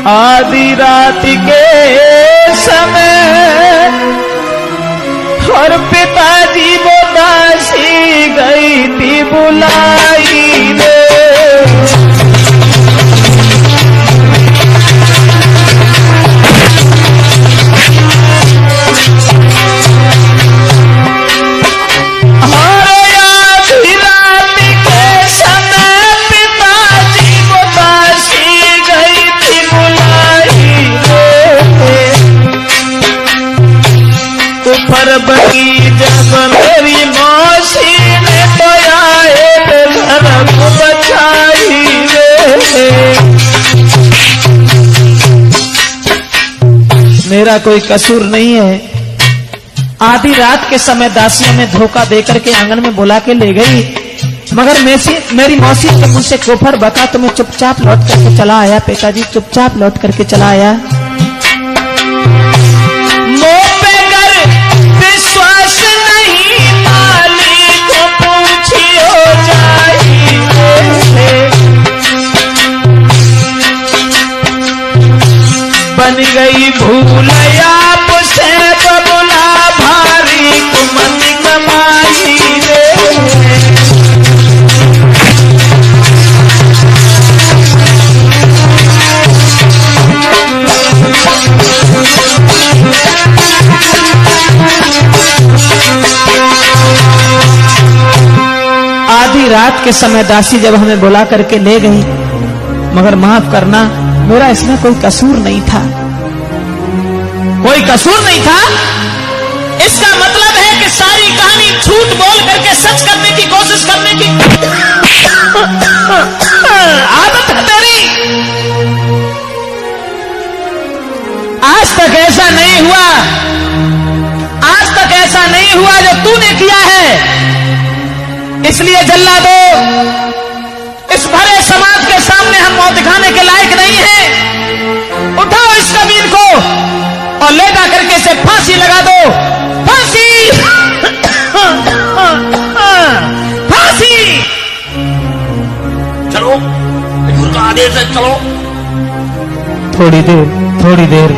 आधी रात के समय और पिताजी वो दासी गई थी बुलाई रे। बगी जब मेरी मौसी ने तो आए घर को बचाई रे। मेरा कोई कसूर नहीं है। आधी रात के समय दासियों में धोखा देकर के आंगन में बुला के ले गई, मगर मेरी मौसी ने मुझसे कोफर बका तो मैं चुपचाप लौट करके चला आया। पिताजी चुपचाप लौट करके चला आया। बन गई भूल आपसे बबुला भारी कुमत कमाई रे। आधी रात के समय दासी जब हमें बुला करके ले गई, मगर माफ करना मेरा इसमें कोई कसूर नहीं था, कोई कसूर नहीं था। इसका मतलब है कि सारी कहानी झूठ बोल करके सच करने की कोशिश करने की आदत है तेरी। आज तक ऐसा नहीं हुआ, आज तक ऐसा नहीं हुआ जो तूने किया है। इसलिए जल्ला दो, इस भरे समाज के सामने हम मुंह दिखाने के लायक नहीं हैं। उठाओ इस कमीन को और ले जा करके इसे फांसी लगा दो। फांसी फांसी। चलो हुजूर का आदेश है, चलो। थोड़ी देर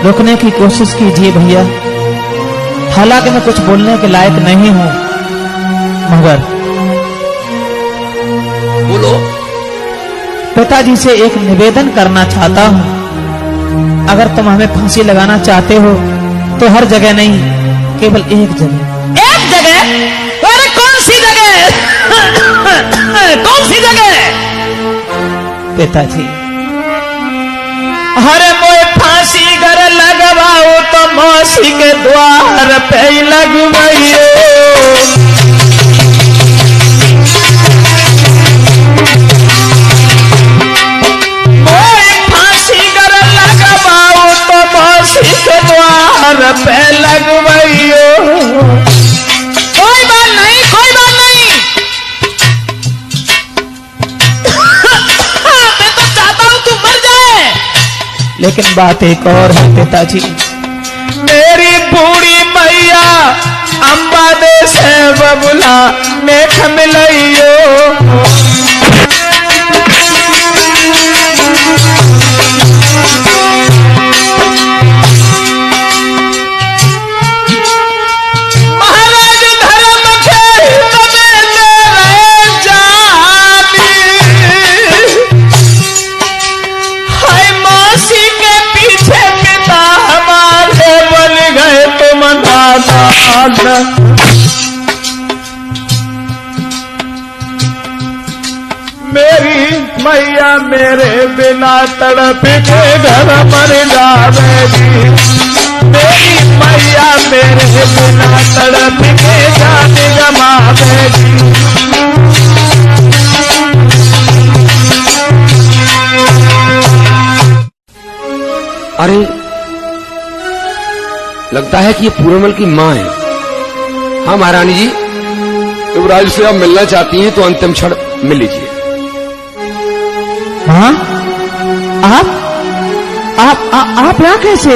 रुकने की कोशिश कीजिए भैया। हालांकि मैं कुछ बोलने के लायक नहीं हूं, मगर बोलो। पिताजी से एक निवेदन करना चाहता हूं। अगर तुम हमें फांसी लगाना चाहते हो तो हर जगह नहीं, केवल एक जगह। एक जगह? अरे कौन सी जगह? कौन सी जगह? पिताजी, हरे मोए फांसी घर लगवाओ तो मौसी के द्वार पे ही लगवाइए। के द्वार पे लगवाइयो। कोई बात नहीं, कोई बात नहीं। मैं तो चाहता हूं तू मर जाए, लेकिन बात एक और है पिताजी। मेरी बूढ़ी मैया अम्बा दे से बबुला मेख मिलइयो। मेरी मैया मेरे बिना तड़प के घर मर जावेगी। मेरी मैया मेरे बिना तड़प के जान गवावेगी। अरे लगता है कि ये पूरमल की माँ है। हाँ महारानी जी, युवराज से आप मिलना चाहती हैं तो अंतिम क्षण मिल लीजिए। हाँ? आप यहाँ कैसे?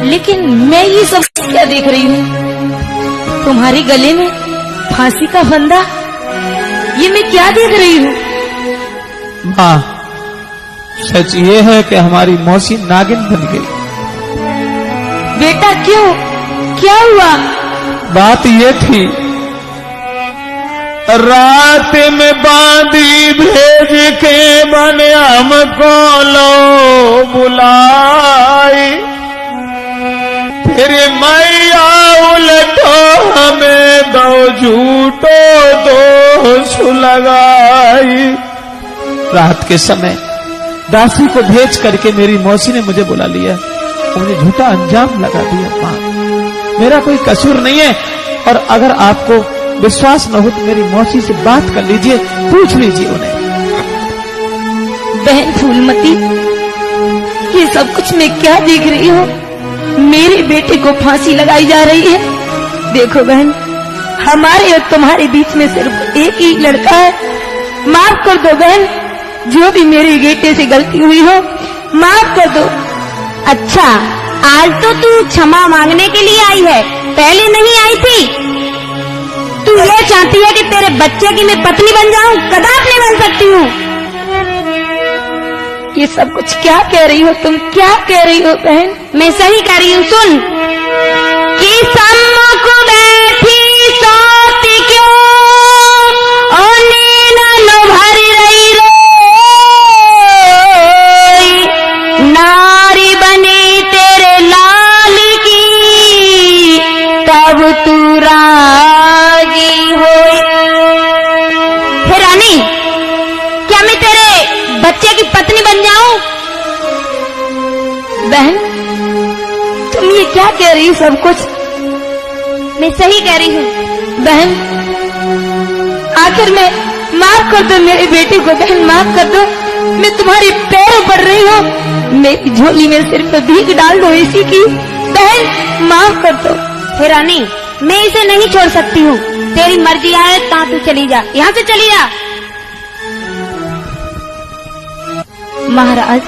लेकिन मैं ये सब क्या देख रही हूँ? तुम्हारे गले में फांसी का फंदा, ये मैं क्या देख रही हूँ? माँ, सच ये है कि हमारी मौसी नागिन बन गई। बेटा क्यों, क्या हुआ? बात ये थी, रात में बांधी भेज के बने हमको लो बुलाई, फिर मैया उलटो हमें दो झूठो दोष लगाई। रात के समय दासी को भेज करके मेरी मौसी ने मुझे बुला लिया, मुझे झूठा अंजाम लगा दिया। माँ, मेरा कोई कसूर नहीं है, और अगर आपको विश्वास न हो तो मेरी मौसी से बात कर लीजिए, पूछ लीजिए उन्हें। बहन फूलमती, ये सब कुछ मैं क्या देख रही हूँ? मेरे बेटे को फांसी लगाई जा रही है। देखो बहन, हमारे और तुम्हारे बीच में सिर्फ एक ही लड़का है। माफ कर दो बहन, जो भी मेरे बेटे से गलती हुई हो माफ कर दो। अच्छा, आज तो तू क्षमा मांगने के लिए आई है, पहले नहीं आई थी। तू ये चाहती है कि तेरे बच्चे की मैं पत्नी बन जाऊं? कदाप नहीं बन सकती हूँ। ये सब कुछ क्या कह रही हो तुम, क्या कह रही हो बहन? मैं सही कह रही हूँ, सुन। कि सम्मुख बैठी सोती क्यों, और नींद भरी रही रोई, नारी बनी तेरे लाल की, तब तू राजी होई। हे रानी, क्या मैं तेरे बच्चे की पत्नी बन जाऊं? बहन, तुम ये क्या कह रही हो सब कुछ? मैं सही कह रही हूँ। बहन, आखिर में माफ कर दो मेरे बेटे को। बहन माफ कर दो, मैं तुम्हारे पैरों पड़ रही हूँ। मेरी झोली में सिर्फ भीख डाल दो इसी की। बहन माफ कर दो। हे रानी, मैं इसे नहीं छोड़ सकती हूँ। तेरी मर्जी आए तो तू चली जा, यहाँ से चली जा। महाराज,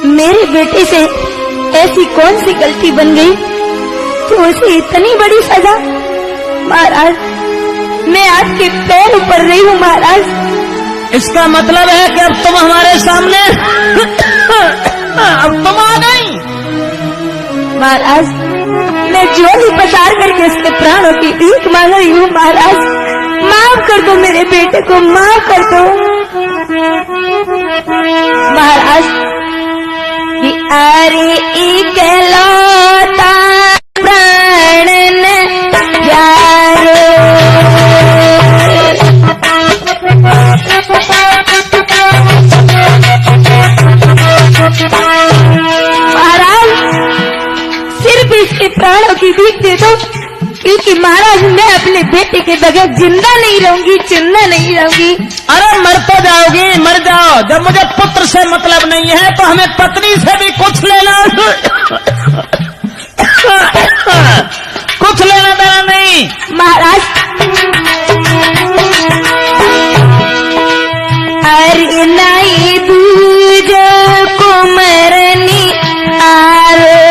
मेरे बेटे से ऐसी कौन सी गलती बन गई कि उसे इतनी बड़ी सजा? महाराज, मैं आपके पैर पड़ रही हूँ महाराज। इसका मतलब है कि अब तुम हमारे सामने अब तुम आ गई। महाराज, मैं झोली पसार करके उसके प्राणों की भीख मांग रही हूँ। महाराज माफ कर दो मेरे बेटे को, माफ कर दो। महाराज, अरे इकलौता प्राण प्यारो, महाराज सिर्फ इसके प्राणों की भीख दे दो, क्योंकि महाराज मैं अपने बेटे के बगैर जिंदा नहीं रहूंगी, जिंदा नहीं रहूंगी। अरे मर तो जाओगी, मर जाओ। जब मुझे पुत्र से मतलब नहीं है तो हमें पत्नी से भी कुछ लेना कुछ लेना देना नहीं। महाराज, अरे नहीं दूजो कुमरनी आरो,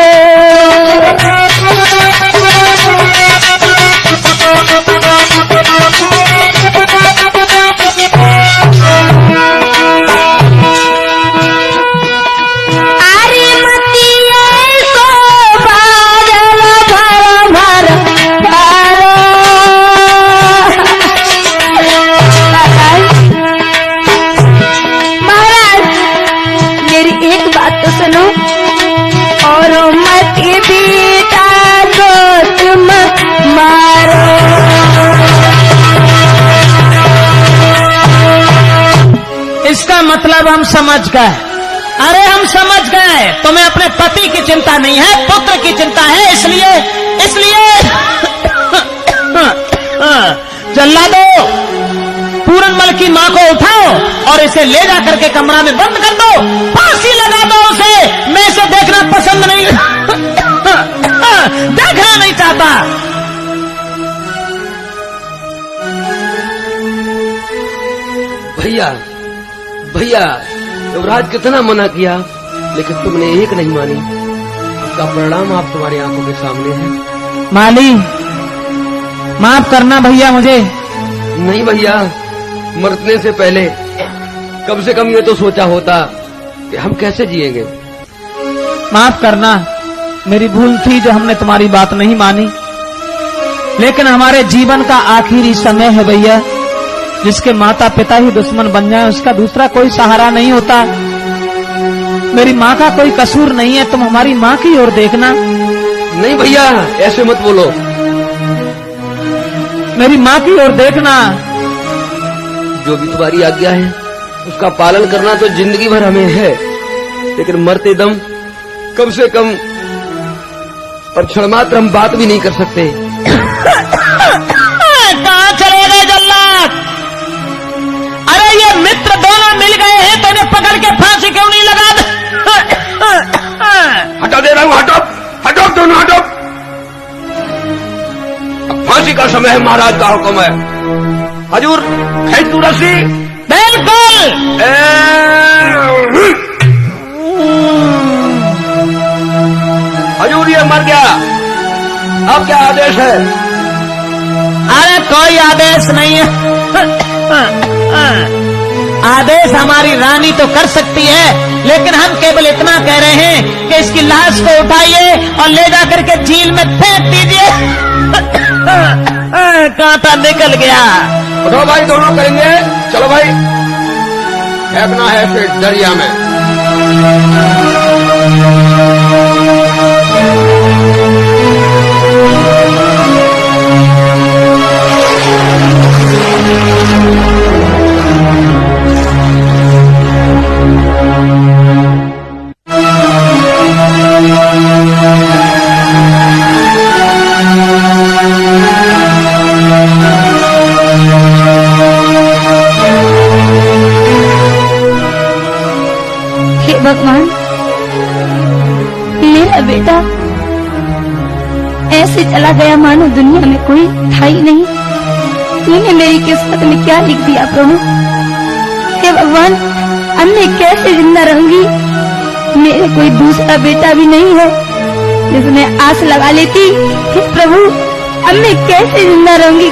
मतलब हम समझ गए। अरे हम समझ गए, तुम्हें अपने पति की चिंता नहीं है, पुत्र की चिंता है। इसलिए जल्लादो, पूरनमल की मां को उठाओ और इसे ले जा करके कमरा में बंद कर दो, फांसी लगा दो उसे। मैं इसे देखना पसंद नहीं देखना नहीं चाहता। भैया भैया, युवराज कितना मना किया, लेकिन तुमने एक नहीं मानी। उसका परिणाम आप तुम्हारी आंखों के सामने है। माली, माफ करना भैया मुझे। नहीं भैया, मरने से पहले कम से कम ये तो सोचा होता कि हम कैसे जिएंगे। माफ करना, मेरी भूल थी जो हमने तुम्हारी बात नहीं मानी। लेकिन हमारे जीवन का आखिरी समय है भैया, जिसके माता पिता ही दुश्मन बन जाए उसका दूसरा कोई सहारा नहीं होता। मेरी माँ का कोई कसूर नहीं है, तुम हमारी माँ की ओर देखना। नहीं भैया, ऐसे मत बोलो। मेरी माँ की ओर देखना। जो भी तुम्हारी आज्ञा है उसका पालन करना तो जिंदगी भर हमें है, लेकिन मरते दम कम से कम पर क्षण मात्र हम बात भी नहीं कर सकते। कहाँ चले गए जल्लाद? अरे ये मित्र दोनों मिल गए हैं तो इन्हें पकड़ के फांसी क्यों नहीं लगा? हटा दे रहा हूं, हटो हटो दोनों हटो। अब फांसी का समय है, महाराज का हुक्म है। हजूर खींच तू रस्सी। बिल्कुल। हजूर ये मर गया, अब क्या आदेश है? अरे कोई आदेश नहीं है। आदेश हमारी रानी तो कर सकती है, लेकिन हम केवल इतना कह रहे हैं कि इसकी लाश को उठाइए और ले जाकर के झील में फेंक दीजिए। कांटा निकल गया। उठो भाई, दोनों करेंगे। चलो भाई, फेंकना है फिर दरिया में। भगवान, मेरा बेटा ऐसे चला गया मानो दुनिया में कोई था ही नहीं। तूने मेरी किस्मत में क्या लिख दिया प्रभु? हे भगवान, अब मैं कैसे जिंदा रहूंगी? मेरे कोई दूसरा बेटा भी नहीं है जिसमें आस लगा लेती। हे प्रभु, अब मैं कैसे जिंदा रहूंगी?